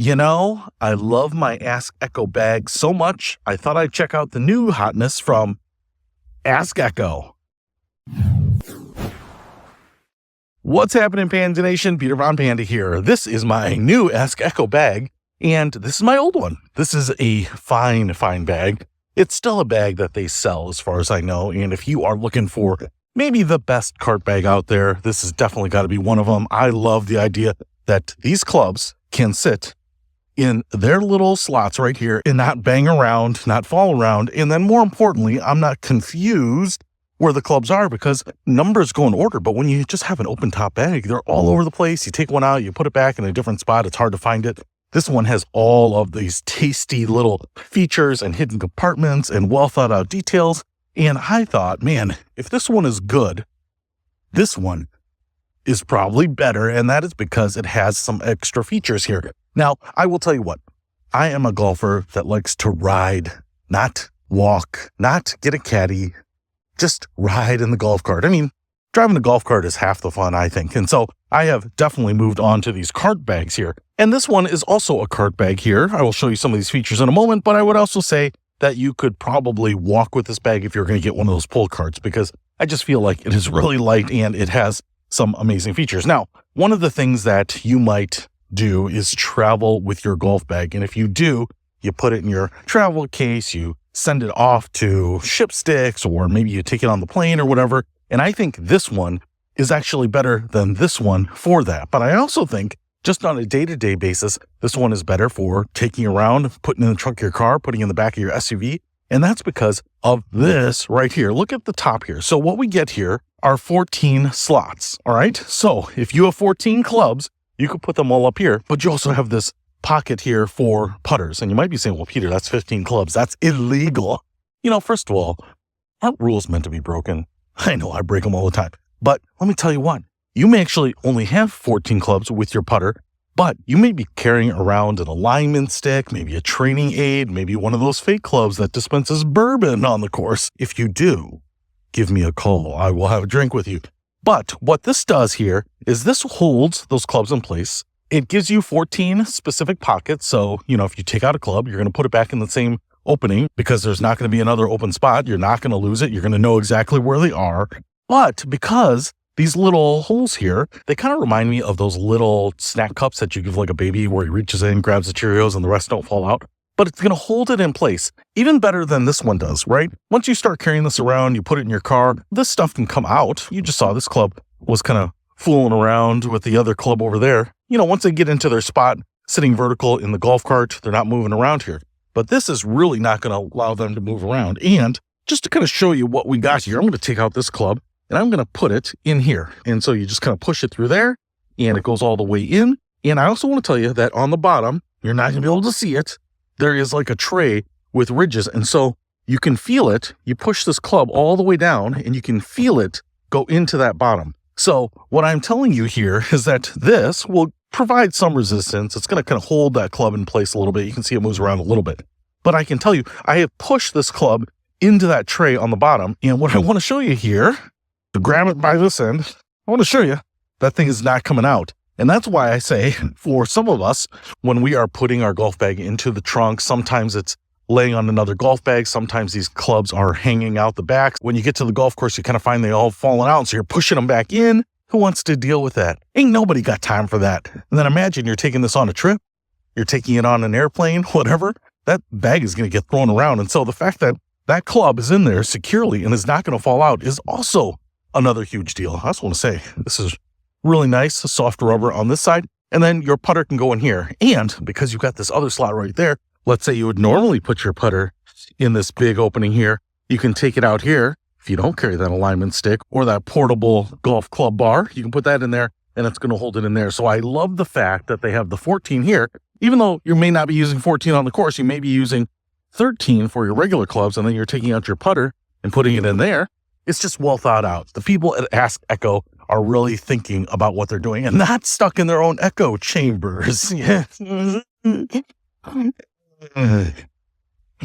You know, I love my Askecho bag so much, I thought I'd check out the new hotness from Askecho. What's happening, Panda Nation? Peter Von Panda here. This is my new Askecho bag, and this is my old one. This is a fine bag. It's still a bag that they sell as far as I know, and if you are looking for maybe the best cart bag out there, this has definitely got to be one of them. I love the idea that these clubs can sit in their little slots right here and not bang around, not fall around. And then more importantly, I'm not confused where the clubs are because numbers go in order. But when you just have an open top bag, they're all over the place. You take one out, you put it back in a different spot. It's hard to find it. This one has all of these tasty little features and hidden compartments and well thought out details. And I thought, man, if this one is good, this one is probably better. And that is because it has some extra features here. Now, I will tell you what, I am a golfer that likes to ride, not walk, not get a caddy, just ride in the golf cart. I mean, driving a golf cart is half the fun, I think. And so I have definitely moved on to these cart bags here. And this one is also a cart bag here. I will show you some of these features in a moment, but I would also say that you could probably walk with this bag if you're going to get one of those pull carts, because I just feel like it is really light and it has some amazing features. Now, one of the things that you might do is travel with your golf bag. And if you do, you put it in your travel case, you send it off to Shipsticks, or maybe you take it on the plane or whatever. And I think this one is actually better than this one for that. But I also think just on a day-to-day basis, this one is better for taking around, putting in the trunk of your car, putting in the back of your SUV. And that's because of this right here. Look at the top here. So what we get here are 14 slots. All right. So if you have 14 clubs, you could put them all up here, but you also have this pocket here for putters. And you might be saying, well, Peter, that's 15 clubs. That's illegal. You know, first of all, aren't rules meant to be broken? I know I break them all the time. But let me tell you what, you may actually only have 14 clubs with your putter, but you may be carrying around an alignment stick, maybe a training aid, maybe one of those fake clubs that dispenses bourbon on the course. If you do, give me a call. I will have a drink with you. But what this does here is this holds those clubs in place. It gives you 14 specific pockets. So, you know, if you take out a club, you're going to put it back in the same opening because there's not going to be another open spot. You're not going to lose it. You're going to know exactly where they are. But because these little holes here, they kind of remind me of those little snack cups that you give like a baby where he reaches in, grabs the Cheerios and the rest don't fall out. But it's going to hold it in place even better than this one does, right? Once you start carrying this around, you put it in your car, this stuff can come out. You just saw this club was kind of fooling around with the other club over there. You know, once they get into their spot, sitting vertical in the golf cart, they're not moving around here. But this is really not going to allow them to move around. And just to kind of show you what we got here, I'm going to take out this club and I'm going to put it in here. And so you just kind of push it through there and it goes all the way in. And I also want to tell you that on the bottom, you're not going to be able to see it. There is like a tray with ridges. And so you can feel it. You push this club all the way down and you can feel it go into that bottom. So what I'm telling you here is that this will provide some resistance. It's going to kind of hold that club in place a little bit. You can see it moves around a little bit. But I can tell you, I have pushed this club into that tray on the bottom. And what I want to show you here, to grab it by this end, I want to show you that thing is not coming out. And that's why I say for some of us, when we are putting our golf bag into the trunk, sometimes it's laying on another golf bag. Sometimes these clubs are hanging out the back. When you get to the golf course, you kind of find they all fallen out. So you're pushing them back in. Who wants to deal with that? Ain't nobody got time for that. And then imagine you're taking this on a trip. You're taking it on an airplane, whatever. That bag is going to get thrown around. And so the fact that that club is in there securely and is not going to fall out is also another huge deal. I just want to say this is really nice, soft rubber on this side. And then your putter can go in here. And because you've got this other slot right there, let's say you would normally put your putter in this big opening here. You can take it out here. If you don't carry that alignment stick or that portable golf club bar, you can put that in there and it's going to hold it in there. So I love the fact that they have the 14 here. Even though you may not be using 14 on the course, you may be using 13 for your regular clubs, and then you're taking out your putter and putting it in there. It's just well thought out. The people at Askecho are really thinking about what they're doing and not stuck in their own echo chambers. All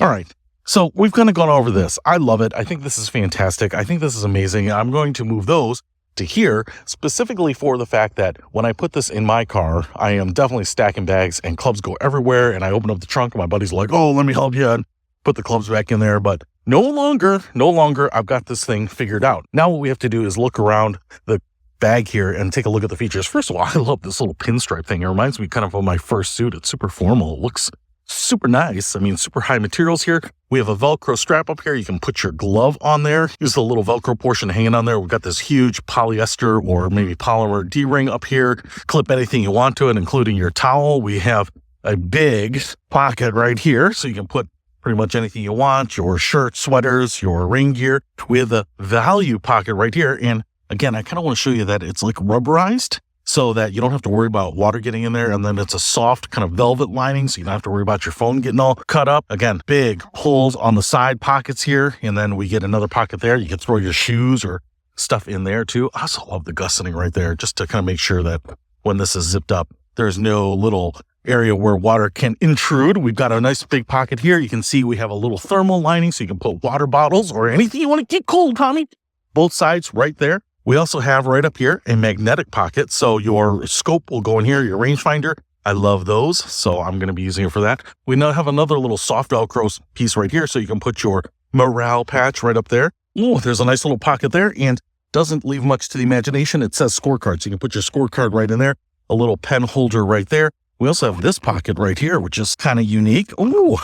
right. So we've kind of gone over this. I love it. I think this is fantastic. I think this is amazing. I'm going to move those to here, specifically for the fact that when I put this in my car, I am definitely stacking bags and clubs go everywhere. And I open up the trunk and my buddy's like, oh, let me help you, and put the clubs back in there. But no longer, I've got this thing figured out. Now what we have to do is look around the bag here and take a look at the features. First of all, I love this little pinstripe thing. It reminds me kind of my first suit. It's super formal. It looks super nice. I mean, super high materials here. We have a Velcro strap up here. You can put your glove on there. Use the little Velcro portion hanging on there. We've got this huge polyester or maybe polymer D-ring up here. Clip anything you want to it, including your towel. We have a big pocket right here, so you can put pretty much anything you want, your shirts, sweaters, your rain gear. We have the value pocket right here. And again, I kind of want to show you that it's like rubberized so that you don't have to worry about water getting in there. And then it's a soft kind of velvet lining, so you don't have to worry about your phone getting all cut up. Again, big holes on the side pockets here. And then we get another pocket there. You can throw your shoes or stuff in there too. I also love the gusseting right there, just to kind of make sure that when this is zipped up, there's no little area where water can intrude. We've got a nice big pocket here. You can see we have a little thermal lining, so you can put water bottles or anything you want to keep cold, Tommy. Both sides right there. We also have right up here a magnetic pocket, so your scope will go in here, your rangefinder. I love those, so I'm going to be using it for that. We now have another little soft Velcro piece right here, so you can put your morale patch right up there. Oh, there's a nice little pocket there, and doesn't leave much to the imagination. It says scorecard, so you can put your scorecard right in there. A little pen holder right there. We also have this pocket right here, which is kind of unique. Oh,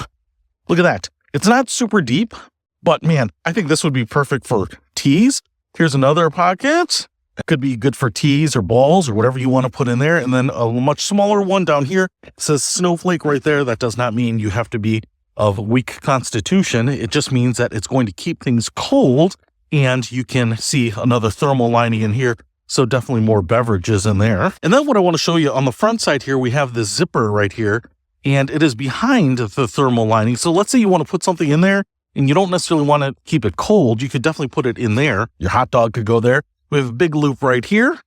look at that. It's not super deep, but man, I think this would be perfect for tees. Here's another pocket. It could be good for tees or balls or whatever you want to put in there. And then a much smaller one down here. It says snowflake right there. That does not mean you have to be of weak constitution. It just means that it's going to keep things cold. And you can see another thermal lining in here. So definitely more beverages in there. And then what I want to show you on the front side here, we have the zipper right here. And it is behind the thermal lining. So let's say you want to put something in there and you don't necessarily want to keep it cold. You could definitely put it in there. Your hot dog could go there. We have a big loop right here.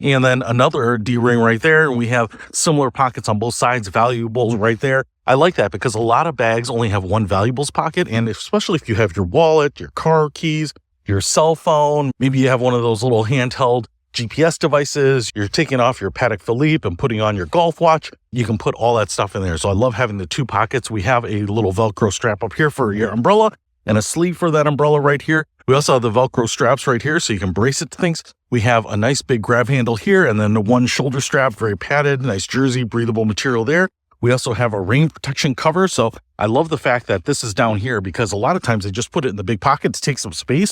And then another D-ring right there. And we have similar pockets on both sides, valuables right there. I like that because a lot of bags only have one valuables pocket. And especially if you have your wallet, your car keys, your cell phone, maybe you have one of those little handheld GPS devices, you're taking off your Patek Philippe and putting on your golf watch, you can put all that stuff in there. So I love having the two pockets. We have a little Velcro strap up here for your umbrella and a sleeve for that umbrella right here. We also have the Velcro straps right here so you can brace it to things. We have a nice big grab handle here and then one shoulder strap, very padded, nice jersey, breathable material there. We also have a rain protection cover. So I love the fact that this is down here because a lot of times they just put it in the big pocket to take some space.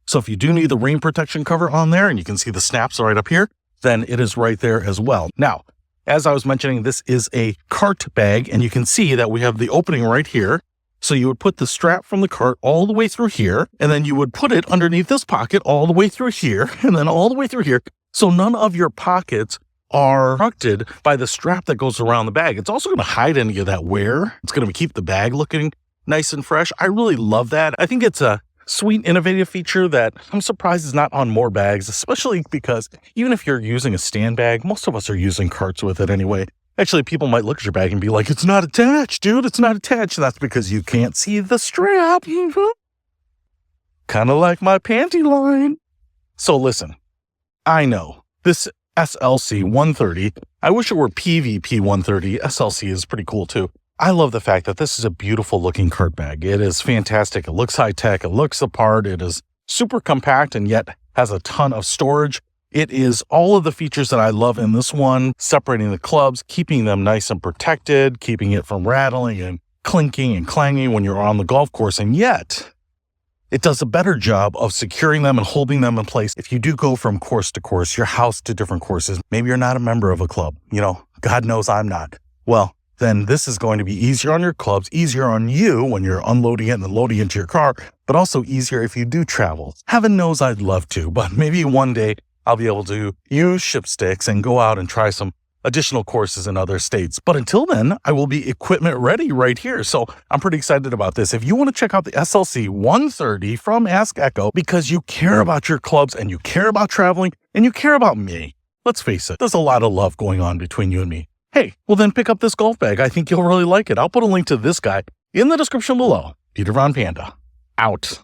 So if you do need the rain protection cover on there, and you can see the snaps right up here, then it is right there as well. Now, as I was mentioning, this is a cart bag, and you can see that we have the opening right here. So you would put the strap from the cart all the way through here, and then you would put it underneath this pocket all the way through here, and then all the way through here. So none of your pockets are obstructed by the strap that goes around the bag. It's also going to hide any of that wear. It's going to keep the bag looking nice and fresh. I really love that. I think it's a sweet, innovative feature that I'm surprised is not on more bags, especially because even if you're using a stand bag, most of us are using carts with it anyway. Actually, people might look at your bag and be like, it's not attached, dude, it's not attached. And that's because you can't see the strap. Kind of like my panty line. So listen, I know this SLC 130, I wish it were PVP 130. SLC is pretty cool too. I love the fact that this is a beautiful looking cart bag. It is fantastic. It looks high tech. It looks the part. It is super compact and yet has a ton of storage. It is all of the features that I love in this one, separating the clubs, keeping them nice and protected, keeping it from rattling and clinking and clanging when you're on the golf course. And yet it does a better job of securing them and holding them in place. If you do go from course to course, your house to different courses, maybe you're not a member of a club. God knows I'm not. Well, then this is going to be easier on your clubs, easier on you when you're unloading it and then loading it into your car, but also easier if you do travel. Heaven knows I'd love to, but maybe one day I'll be able to use Shipsticks and go out and try some additional courses in other states. But until then, I will be equipment ready right here. So I'm pretty excited about this. If you want to check out the SLC 130 from Askecho because you care about your clubs and you care about traveling and you care about me, let's face it, there's a lot of love going on between you and me. Hey, well then pick up this golf bag. I think you'll really like it. I'll put a link to this guy in the description below. Peter Von Panda, out.